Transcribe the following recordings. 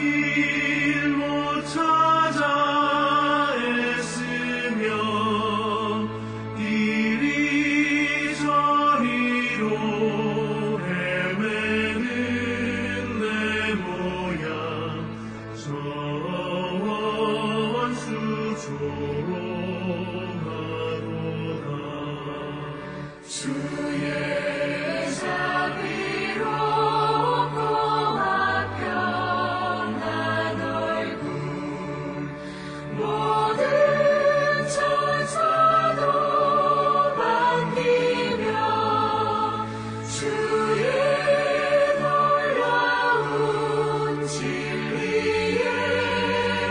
길 못 찾아 애쓰며 이리저리로 헤매는 내 모양 저 원수 조롱하도다. 주의 자비로 고와 평안 얼굴 모든 천사도 반기며 주의 놀라운 진리의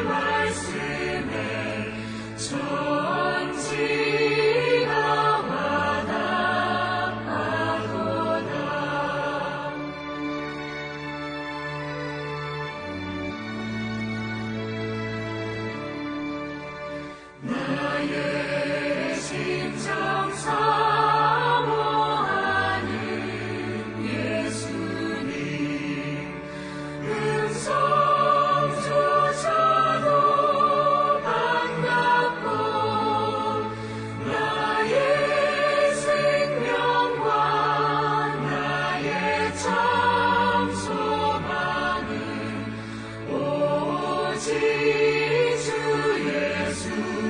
말씀에 천지가 화답하도다. 나의 심정 사모하는 예수님 음성조차도 반갑고 나의 생명과 나의 참 소망은 오직 주 예수뿐일세.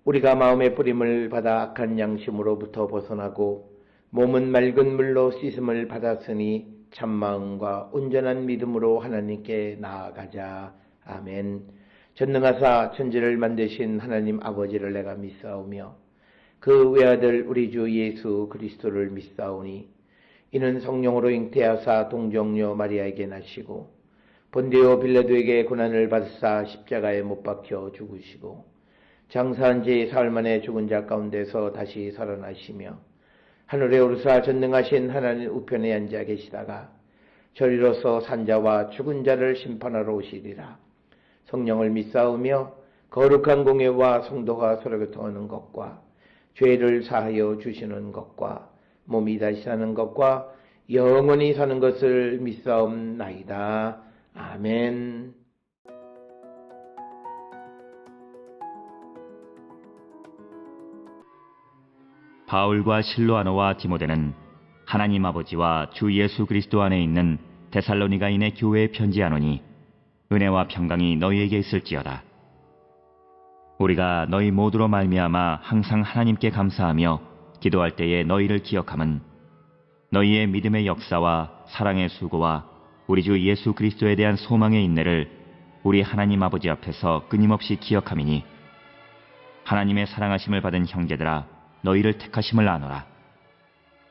우리가 마음의 뿌림을 받아 악한 양심으로부터 벗어나고 몸은 맑은 물로 씻음을 받았으니 참마음과 온전한 믿음으로 하나님께 나아가자. 아멘. 전능하사 천지를 만드신 하나님 아버지를 내가 믿사오며 그 외아들 우리 주 예수 그리스도를 믿사오니 이는 성령으로 잉태하사 동정녀 마리아에게 나시고 본디오 빌라도에게 고난을 받으사 십자가에 못 박혀 죽으시고 장사한 지 사흘 만에 죽은 자 가운데서 다시 살아나시며 하늘에 오르사 전능하신 하나님 우편에 앉아 계시다가 저리로서 산자와 죽은 자를 심판하러 오시리라. 성령을 믿사오며 거룩한 공예와 성도가 서로 교통하는 것과 죄를 사하여 주시는 것과 몸이 다시 사는 것과 영원히 사는 것을 믿사옵나이다. 아멘. 바울과 실로아노와 디모데는 하나님 아버지와 주 예수 그리스도 안에 있는 데살로니가인의 교회에 편지하노니 은혜와 평강이 너희에게 있을지어다. 우리가 너희 모두로 말미암아 항상 하나님께 감사하며 기도할 때에 너희를 기억함은 너희의 믿음의 역사와 사랑의 수고와 우리 주 예수 그리스도에 대한 소망의 인내를 우리 하나님 아버지 앞에서 끊임없이 기억함이니 하나님의 사랑하심을 받은 형제들아 너희를 택하심을 아노라.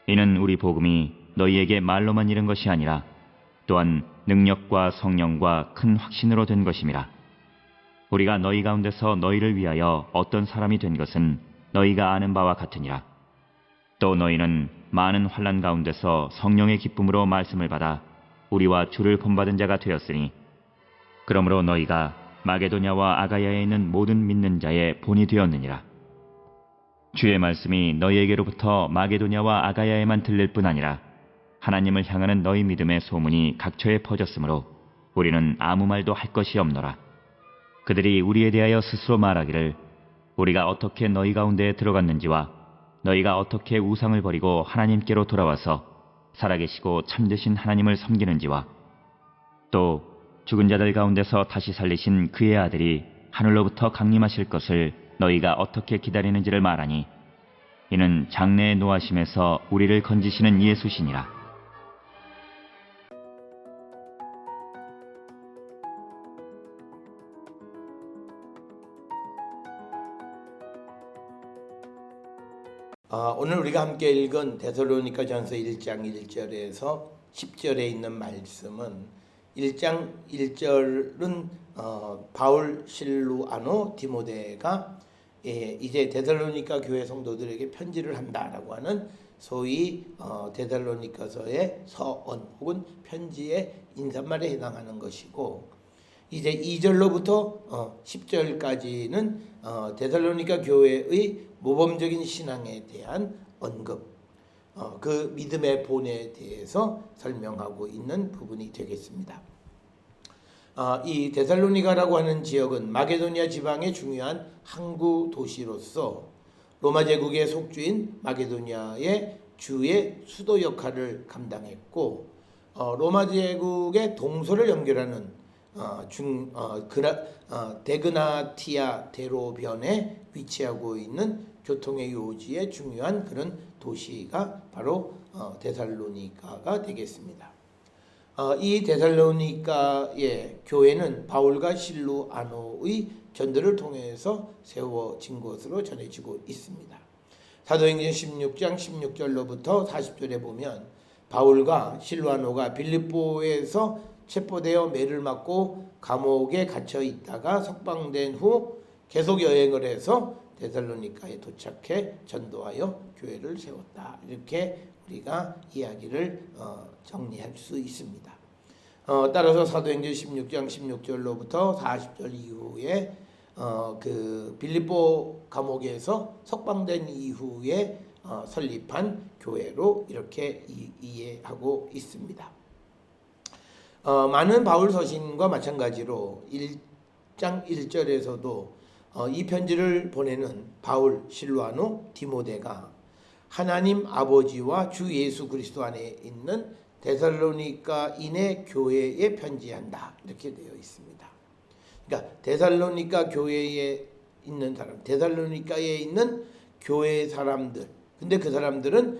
이는 우리 복음이 너희에게 말로만 이른 것이 아니라 또한 능력과 성령과 큰 확신으로 된 것임이라. 우리가 너희 가운데서 너희를 위하여 어떤 사람이 된 것은 너희가 아는 바와 같으니라. 또 너희는 많은 환난 가운데서 성령의 기쁨으로 말씀을 받아 우리와 주를 본받은 자가 되었으니 그러므로 너희가 마게도냐와 아가야에 있는 모든 믿는 자의 본이 되었느니라. 주의 말씀이 너희에게로부터 마게도냐와 아가야에만 들릴 뿐 아니라 하나님을 향하는 너희 믿음의 소문이 각처에 퍼졌으므로 우리는 아무 말도 할 것이 없노라. 그들이 우리에 대하여 스스로 말하기를 우리가 어떻게 너희 가운데에 들어갔는지와 너희가 어떻게 우상을 버리고 하나님께로 돌아와서 살아계시고 참되신 하나님을 섬기는지와 또 죽은 자들 가운데서 다시 살리신 그의 아들이 하늘로부터 강림하실 것을 너희가 어떻게 기다리는지를 말하니 이는 장래의 노하심에서 우리를 건지시는 예수시니라. 오늘 우리가 함께 읽은 데살로니가전서 1장 1절에서 10절에 있는 말씀은 1장 1절은 바울, 실루아노, 디모데가 이제 데살로니가 교회 성도들에게 편지를 한다라고 하는 소위 데살로니가서의 서언 혹은 편지의 인사말에 해당하는 것이고, 이제 2절로부터 10절까지는 데살로니가 교회의 모범적인 신앙에 대한 언급, 그 믿음의 본에 대해서 설명하고 있는 부분이 되겠습니다. 이 데살로니가라고 하는 지역은 마게도니아 지방의 중요한 항구 도시로서 로마 제국의 속주인 마게도니아의 주의 수도 역할을 감당했고, 로마 제국의 동서를 연결하는 데그나티아 대로변에 위치하고 있는 교통의 요지의 중요한 그런 도시가 바로 데살로니가가 되겠습니다. 이 데살로니가의 교회는 바울과 실루아노의 전도를 통해서 세워진 것으로 전해지고 있습니다. 사도행전 16장 16절로부터 40절에 보면 바울과 실루아노가 빌립보에서 체포되어 매를 맞고 감옥에 갇혀 있다가 석방된 후 계속 여행을 해서 데살로니가에 도착해 전도하여 교회를 세웠다. 이렇게 우리가 이야기를 정리할 수 있습니다. 따라서 사도행전 16장 16절로부터 40절 이후에 그 빌립보 감옥에서 석방된 이후에 설립한 교회로 이렇게 이해하고 있습니다. 많은 바울 서신과 마찬가지로 1장 1절에서도 이 편지를 보내는 바울, 실루아노, 디모데가 하나님 아버지와 주 예수 그리스도 안에 있는 데살로니가인의 교회에 편지한다. 이렇게 되어 있습니다. 그러니까 데살로니가 교회에 있는 사람, 데살로니가에 있는 교회 사람들, 근데 그 사람들은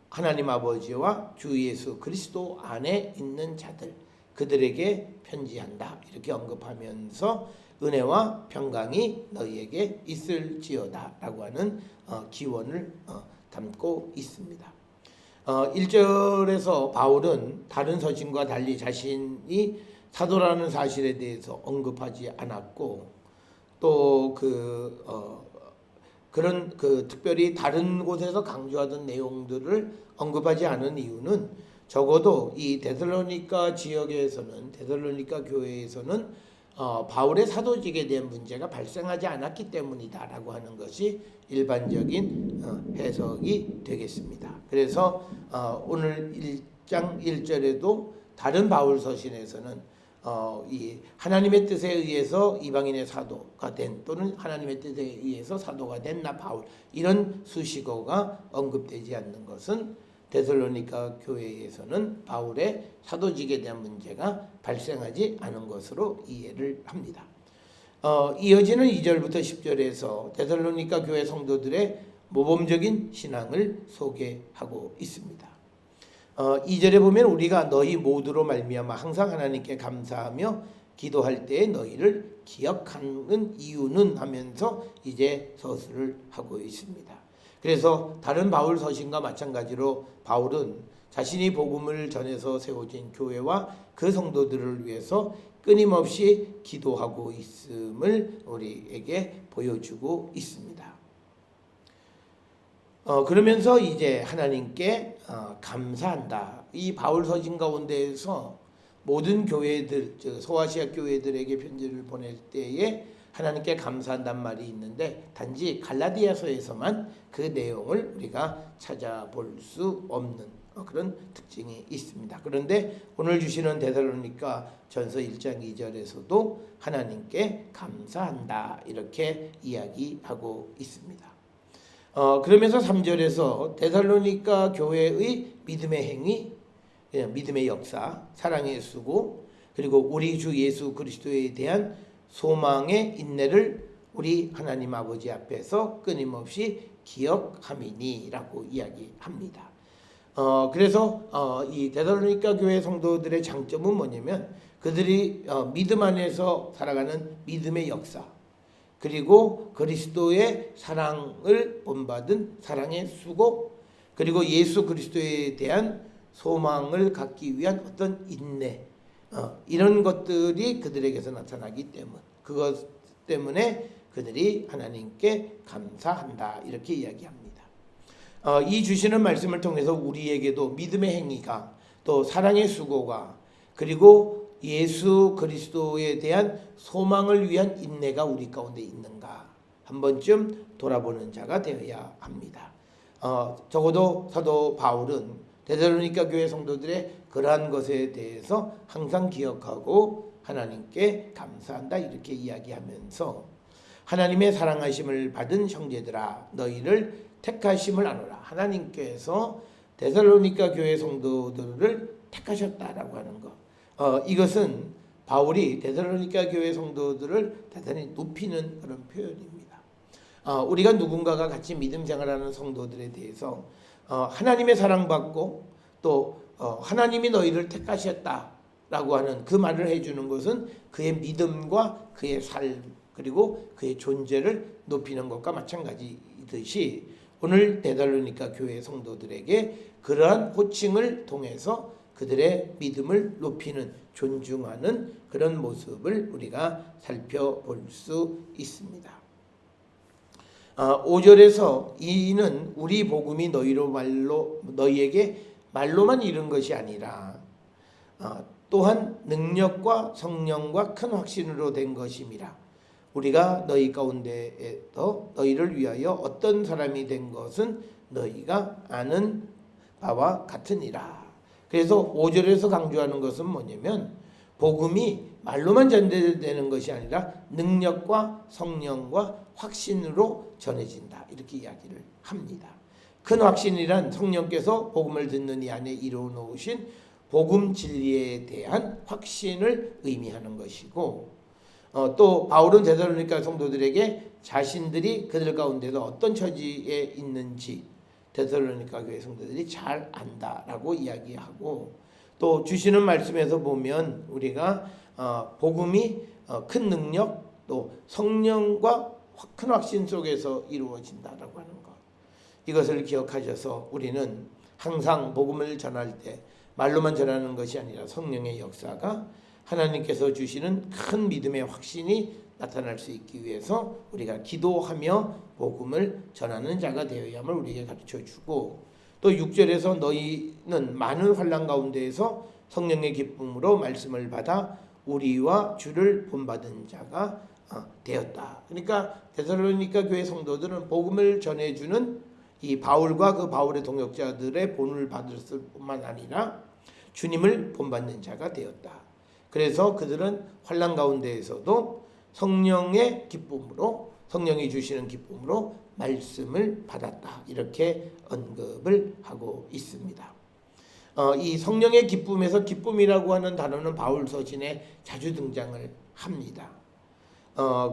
하나님 아버지와 주 예수 그리스도 안에 있는 자들, 그들에게 편지한다. 이렇게 언급하면서 은혜와 평강이 너희에게 있을지어다 라고 하는 기원을 담고 있습니다. 1절에서 바울은 다른 서신과 달리 자신이 사도라는 사실에 대해서 언급하지 않았고, 또 그런 특별히 다른 곳에서 강조하던 내용들을 언급하지 않은 이유는 적어도 이 데살로니가 지역에서는, 데살로니가 교회에서는 바울의 사도직에 대한 문제가 발생하지 않았기 때문이다라고 하는 것이 일반적인 해석이 되겠습니다. 그래서 오늘 1장 1절에도 다른 바울 서신에서는 이 하나님의 뜻에 의해서 이방인의 사도가 된, 또는 하나님의 뜻에 의해서 사도가 된 나 바울, 이런 수식어가 언급되지 않는 것은 데살로니가 교회에서는 바울의 사도직에 대한 문제가 발생하지 않은 것으로 이해를 합니다. 이어지는 2절부터 10절에서 데살로니가 교회 성도들의 모범적인 신앙을 소개하고 있습니다. 2절에 보면 우리가 너희 모두로 말미암아 항상 하나님께 감사하며 기도할 때에 너희를 기억하는 이유는 하면서 이제 서술을 하고 있습니다. 그래서 다른 바울 서신과 마찬가지로 바울은 자신이 복음을 전해서 세워진 교회와 그 성도들을 위해서 끊임없이 기도하고 있음을 우리에게 보여주고 있습니다. 그러면서 이제 하나님께 감사한다. 이 바울 서신 가운데에서 모든 교회들, 즉 소아시아 교회들에게 편지를 보낼 때에 하나님께 감사한다는 말이 있는데, 단지 갈라디아서에서만 그 내용을 우리가 찾아볼 수 없는 그런 특징이 있습니다. 그런데 오늘 주시는 데살로니가 전서 1장 2절에서도 하나님께 감사한다 이렇게 이야기하고 있습니다. 그러면서 3절에서 데살로니가 교회의 믿음의 행위, 믿음의 역사, 사랑의 수고, 그리고 우리 주 예수 그리스도에 대한 소망의 인내를 우리 하나님 아버지 앞에서 끊임없이 기억함이니라고 이야기합니다. 그래서 이 데살로니가 교회 성도들의 장점은 뭐냐면 그들이 믿음 안에서 살아가는 믿음의 역사, 그리고 그리스도의 사랑을 본받은 사랑의 수고, 그리고 예수 그리스도에 대한 소망을 갖기 위한 어떤 인내, 이런 것들이 그들에게서 나타나기 때문, 그것 때문에 그들이 하나님께 감사한다 이렇게 이야기합니다. 이 주시는 말씀을 통해서 우리에게도 믿음의 행위가, 또 사랑의 수고가, 그리고 예수 그리스도에 대한 소망을 위한 인내가 우리 가운데 있는가 한 번쯤 돌아보는 자가 되어야 합니다. 적어도 사도 바울은 데살로니가 교회 성도들의 그러한 것에 대해서 항상 기억하고 하나님께 감사한다 이렇게 이야기하면서 하나님의 사랑하심을 받은 형제들아 너희를 택하심을 아노라. 하나님께서 데살로니가 교회 성도들을 택하셨다라고 하는 것. 이것은 바울이 데살로니가 교회 성도들을 대단히 높이는 그런 표현입니다. 우리가 누군가가 같이 믿음 생활하는 성도들에 대해서 하나님의 사랑받고 또 하나님이 너희를 택하셨다라고 하는 그 말을 해주는 것은 그의 믿음과 그의 삶 그리고 그의 존재를 높이는 것과 마찬가지이듯이 오늘 데살로니가 교회 성도들에게 그러한 호칭을 통해서 그들의 믿음을 높이는, 존중하는 그런 모습을 우리가 살펴볼 수 있습니다. 5절에서 이는 우리 복음이 너희에게 말로만 이른 것이 아니라 또한 능력과 성령과 큰 확신으로 된 것임이라. 우리가 너희 가운데에서 너희를 위하여 어떤 사람이 된 것은 너희가 아는 바와 같으니라. 그래서 5절에서 강조하는 것은 뭐냐면 복음이 말로만 전달되는 것이 아니라 능력과 성령과 확신으로 전해진다 이렇게 이야기를 합니다. 큰 확신이란 성령께서 복음을 듣는 이 안에 이루어놓으신 복음 진리에 대한 확신을 의미하는 것이고, 또 바울은 데살로니가 성도들에게 자신들이 그들 가운데서 어떤 처지에 있는지 데살로니가 교회 성도들이 잘 안다라고 이야기하고, 또 주시는 말씀에서 보면 우리가 복음이 큰 능력 또 성령과 큰 확신 속에서 이루어진다라고 하는 것, 이것을 기억하셔서 우리는 항상 복음을 전할 때 말로만 전하는 것이 아니라 성령의 역사가 하나님께서 주시는 큰 믿음의 확신이 나타날 수 있기 위해서 우리가 기도하며 복음을 전하는 자가 되어야 함을 우리에게 가르쳐주고, 또 6절에서 너희는 많은 환난 가운데에서 성령의 기쁨으로 말씀을 받아 우리와 주를 본받은 자가 되었다. 그러니까 데살로니가 교회 성도들은 복음을 전해주는 이 바울과 그 바울의 동역자들의 본을 받았을 뿐만 아니라 주님을 본받는 자가 되었다. 그래서 그들은 환난 가운데에서도 성령의 기쁨으로, 성령이 주시는 기쁨으로 말씀을 받았다 이렇게 언급을 하고 있습니다. 이 성령의 기쁨에서 기쁨이라고 하는 단어는 바울 서신에 자주 등장을 합니다.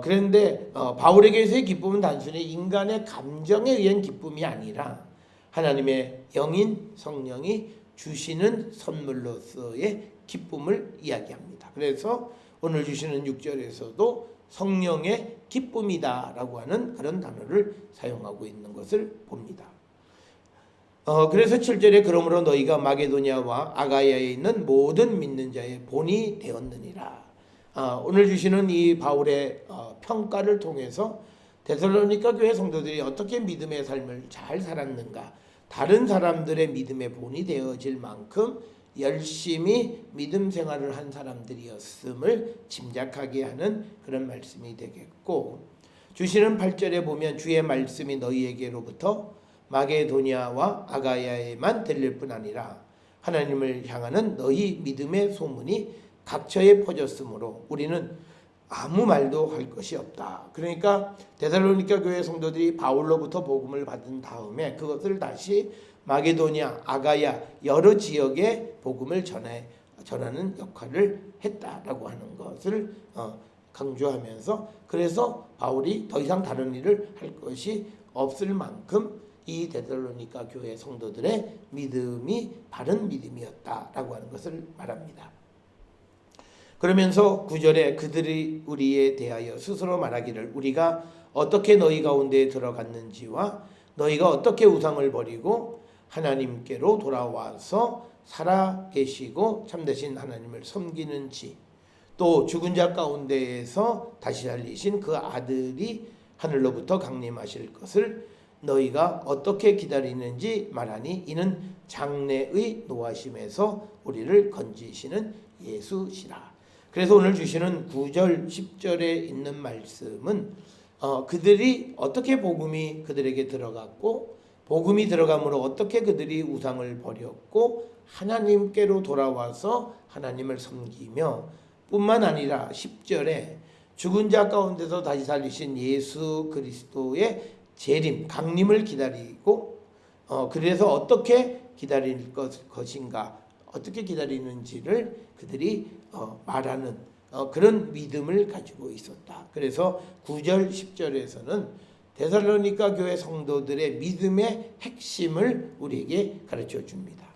그런데 바울에게서의 기쁨은 단순히 인간의 감정에 의한 기쁨이 아니라 하나님의 영인 성령이 주시는 선물로서의 기쁨을 이야기합니다. 그래서 오늘 주시는 6절에서도 성령의 기쁨이다라고 하는 그런 단어를 사용하고 있는 것을 봅니다. 그래서 7절에 그러므로 너희가 마게도냐와 아가야에 있는 모든 믿는 자의 본이 되었느니라. 오늘 주시는 이 바울의 평가를 통해서 데살로니가 교회 성도들이 어떻게 믿음의 삶을 잘 살았는가, 다른 사람들의 믿음의 본이 되어질 만큼 열심히 믿음 생활을 한 사람들이었음을 짐작하게 하는 그런 말씀이 되겠고, 주시는 8절에 보면 주의 말씀이 너희에게로부터 마게도니아와 아가야에만 들릴 뿐 아니라 하나님을 향하는 너희 믿음의 소문이 각처에 퍼졌으므로 우리는 아무 말도 할 것이 없다. 그러니까 데살로니가 교회 성도들이 바울로부터 복음을 받은 다음에 그것을 다시 마게도니아, 아가야 여러 지역에 복음을 전하는 역할을 했다라고 하는 것을 강조하면서, 그래서 바울이 더 이상 다른 일을 할 것이 없을 만큼 이 데살로니가 교회 성도들의 믿음이 바른 믿음이었다라고 하는 것을 말합니다. 그러면서 9절에 그들이 우리에 대하여 스스로 말하기를 우리가 어떻게 너희 가운데에 들어갔는지와 너희가 어떻게 우상을 버리고 하나님께로 돌아와서 살아계시고 참되신 하나님을 섬기는지, 또 죽은 자 가운데에서 다시 살리신 그 아들이 하늘로부터 강림하실 것을 너희가 어떻게 기다리는지 말하니 이는 장래의 노하심에서 우리를 건지시는 예수시라. 그래서 오늘 주시는 9절 10절에 있는 말씀은 그들이 어떻게 복음이 그들에게 들어갔고 복음이 들어감으로 어떻게 그들이 우상을 버렸고 하나님께로 돌아와서 하나님을 섬기며, 뿐만 아니라 10절에 죽은 자 가운데서 다시 살리신 예수 그리스도의 재림, 강림을 기다리고 그래서 어떻게 기다릴 것인가, 어떻게 기다리는지를 그들이 말하는 그런 믿음을 가지고 있었다. 그래서 9절 10절에서는 데살로니가 교회 성도들의 믿음의 핵심을 우리에게 가르쳐 줍니다.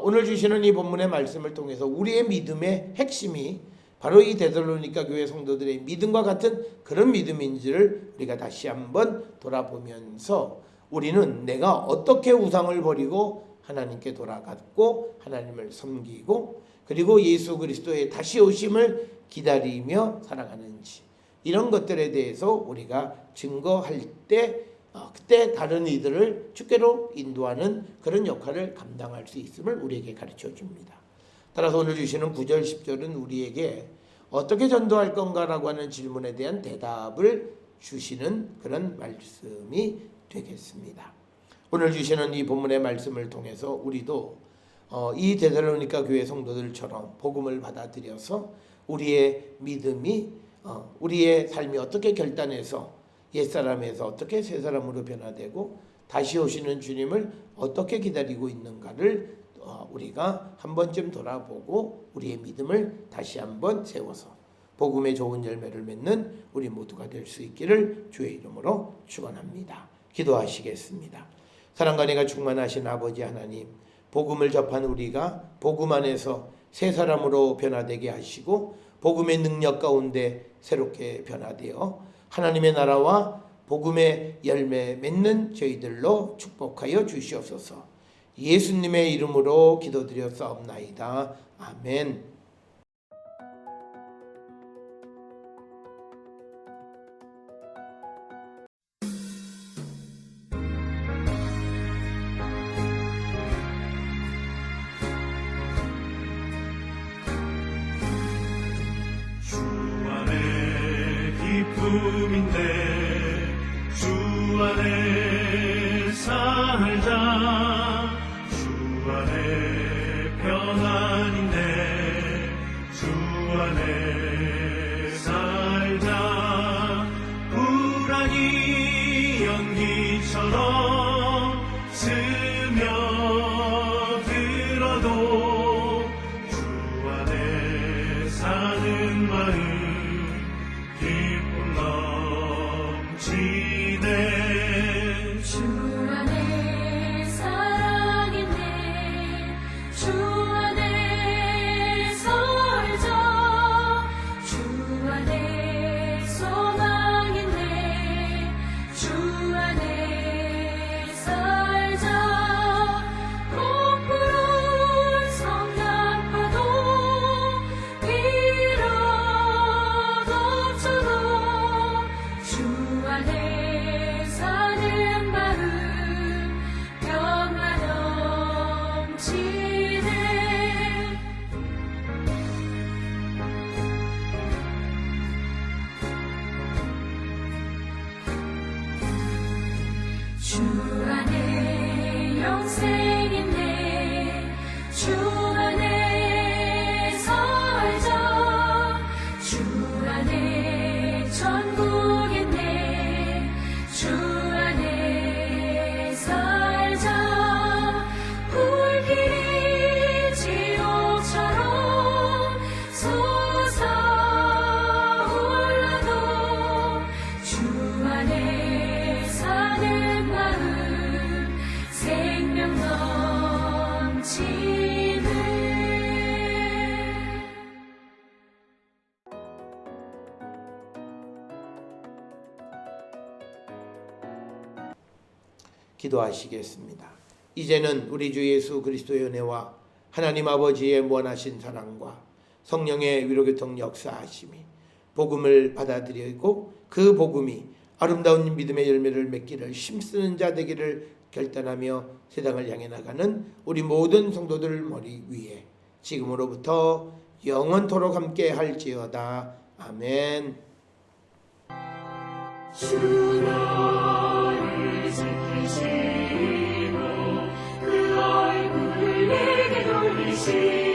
오늘 주시는 이 본문의 말씀을 통해서 우리의 믿음의 핵심이 바로 이 데살로니가 교회 성도들의 믿음과 같은 그런 믿음인지를 우리가 다시 한번 돌아보면서 우리는 내가 어떻게 우상을 버리고 하나님께 돌아갔고 하나님을 섬기고 그리고 예수 그리스도의 다시 오심을 기다리며 살아가는지, 이런 것들에 대해서 우리가 증거할 때 그때 다른 이들을 주께로 인도하는 그런 역할을 감당할 수 있음을 우리에게 가르쳐 줍니다. 따라서 오늘 주시는 9절 10절은 우리에게 어떻게 전도할 건가라고 하는 질문에 대한 대답을 주시는 그런 말씀이 되겠습니다. 오늘 주시는 이 본문의 말씀을 통해서 우리도 이 데살로니가 교회 성도들처럼 복음을 받아들여서 우리의 믿음이 우리의 삶이 어떻게 결단해서 옛사람에서 어떻게 새사람으로 변화되고 다시 오시는 주님을 어떻게 기다리고 있는가를 우리가 한 번쯤 돌아보고 우리의 믿음을 다시 한번 세워서 복음의 좋은 열매를 맺는 우리 모두가 될 수 있기를 주의 이름으로 축원합니다. 기도하시겠습니다. 사랑과 은혜가 충만하신 아버지 하나님, 복음을 접한 우리가 복음 안에서 새 사람으로 변화되게 하시고 복음의 능력 가운데 새롭게 변화되어 하나님의 나라와 복음의 열매 맺는 저희들로 축복하여 주시옵소서. 예수님의 이름으로 기도드렸사옵나이다. 아멘. 기쁨인데 주 안에 살자. 주 안에 평안인데 주 안에 살자. 불안이 연기처럼 스며들어도 주 안에 사는 마음 기쁨 넘치네. 주 안에 사랑있네. 주 안에 살자. 주 안에 소망있네. 주 안에 살자. 거꾸로 성납하도 위로 덮쳐도 주 안에 사는 마음 평화 넘치네. 주 안에 기도하시겠습니다. 이제는 우리 주 예수 그리스도의 은혜와 하나님 아버지의 무한하신 사랑과 성령의 위로교통 역사하심이 복음을 받아들이고 그 복음이 아름다운 믿음의 열매를 맺기를 힘쓰는 자 되기를 결단하며 세상을 향해 나가는 우리 모든 성도들 머리 위에 지금으로부터 영원토록 함께 할지어다. 아멘. 주 너를 지키시고 그 얼굴을 내게 돌리시고